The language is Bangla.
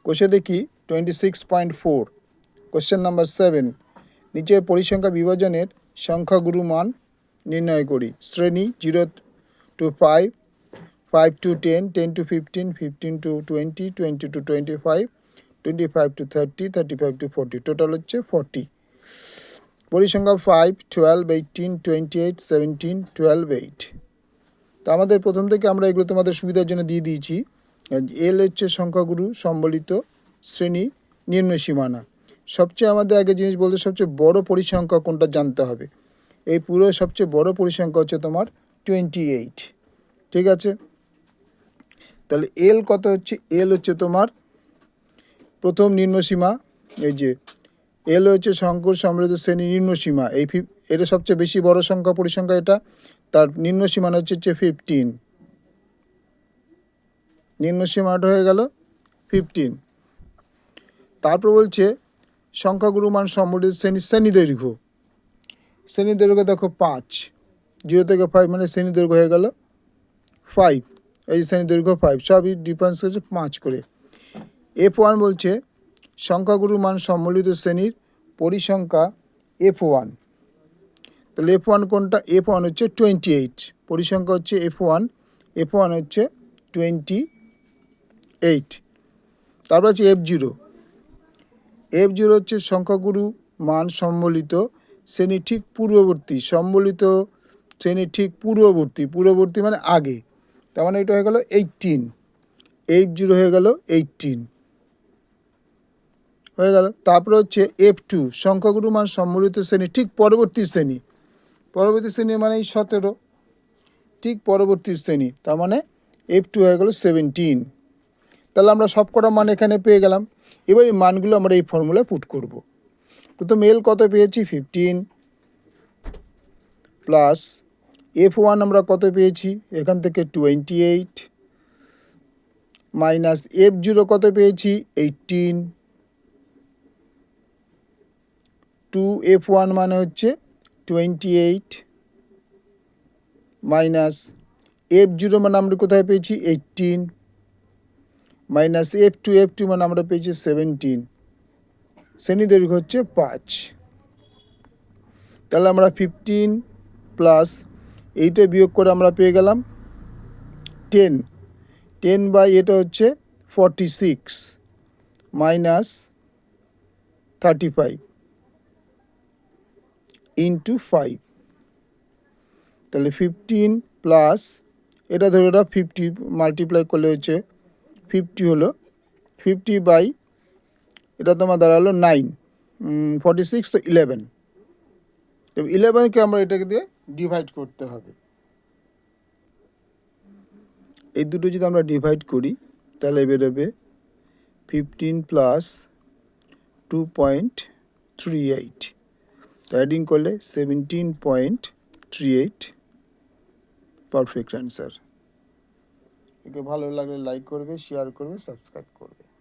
কোষে দেখি 26.4। কোশ্চেন নাম্বার 7, নিচের পরিসংখ্যা বিভাজনের সংখ্যাগুরু মান নির্ণয় করি। শ্রেণী 0 to 5, 5 to 10, 10 to 15, 15 to 20, 20 to 25, 25 to 30, 35 to 40, total হচ্ছে 40। পরিসংখ্যা 5, 12, 18, 28, 17, 12, 8। তো আমাদের প্রথম থেকে আমরা এগুলো তোমাদের সুবিধার জন্য দিয়ে দিয়েছি। এল হচ্ছে সংখ্যাগুরু সম্বলিত শ্রেণী নির্ণয় সীমানা। সবচেয়ে আমাদের আগে জিনিস বলতে সবচেয়ে বড় পরিসংখ্যা কোনটা জানতে হবে। এই পুরো সবচেয়ে বড় পরিসংখ্যা হচ্ছে তোমার 28। ঠিক আছে, তাহলে এল কত হচ্ছে? এল হচ্ছে তোমার প্রথম নিম্নসীমা। এই যে এল হচ্ছে সংখ্যাগুরু সম্বলিত শ্রেণী নিম্নসীমা। এটা সবচেয়ে বেশি বড় সংখ্যা পরিসংখ্যা, এটা তার নিম্নসীমানা হচ্ছে 15। নিম্নসীমাটা হয়ে গেল 15। তারপর বলছে সংখ্যাগুরু মান সম্বলিত শ্রেণী দৈর্ঘ্য। শ্রেণী দৈর্ঘ্য দেখো 5, 0 থেকে 5 মানে শ্রেণী দৈর্ঘ্য হয়ে গেল 5। এই শ্রেণী দৈর্ঘ্য 5, সবই ডিফারেন্স হচ্ছে 5 করে। F1 বলছে সংখ্যাগুরু মান সম্বলিত শ্রেণীর পরিসংখ্যা F1। তাহলে F1 কোনটা? F1 হচ্ছে 28, পরিসংখ্যা হচ্ছে F1, F1 হচ্ছে 28। তারপর হচ্ছে F0। F0 হচ্ছে সংখ্যাগুরু মান সম্বলিত শ্রেণী ঠিক পূর্ববর্তী, সম্বলিত শ্রেণী ঠিক পূর্ববর্তী মানে আগে, তার মানে এটা হয়ে গেল 18। F0 হয়ে গেল 18 হয়ে গেল। তারপরে হচ্ছে F2 সংখ্যাগুরু মান সম্বলিত শ্রেণী ঠিক পরবর্তী শ্রেণী মানে 17, ঠিক পরবর্তী শ্রেণী, তার মানে F2 হয়ে গেল 17। তাহলে আমরা সব কটা মান এখানে পেয়ে গেলাম। এবার এই মানগুলো আমরা এই ফর্মুলায় পুট করব। প্রথম এল কত পেয়েছি? 15 প্লাস F1 আমরা কত পেয়েছি? এখান থেকে 28 মাইনাস F0 কত পেয়েছি? 18। 2F1 মানে হচ্ছে 28 মাইনাস F0 মানে আমরা কোথায় পেয়েছি? 18 মাইনাস F2 মানে আমরা পেয়েছি 17। শ্রেণী দৈর্ঘ্য হচ্ছে 5। তাহলে আমরা 15 প্লাস এইটা বিয়োগ করে আমরা পেয়ে গেলাম 10 বাই এটা হচ্ছে 46 মাইনাস 35 ইন্টু 5। তাহলে 15 প্লাস এটা ধরো এটা 50 মাল্টিপ্লাই করলে হচ্ছে 50 হলো 50 বাই এটা তোমার দাঁড়ালো 9, 46 তো 11। 11কে আমরা এটাকে দিয়ে ডিভাইড করতে হবে। এই দুটো যদি আমরা ডিভাইড করি তাহলে বেরোবে 15 প্লাস 2.38, অ্যাডিং করলে 17.38, পারফেক্ট অ্যান্সার। একে ভালো লাগলে লাইক করবে, শেয়ার করবে, সাবস্ক্রাইব করবে।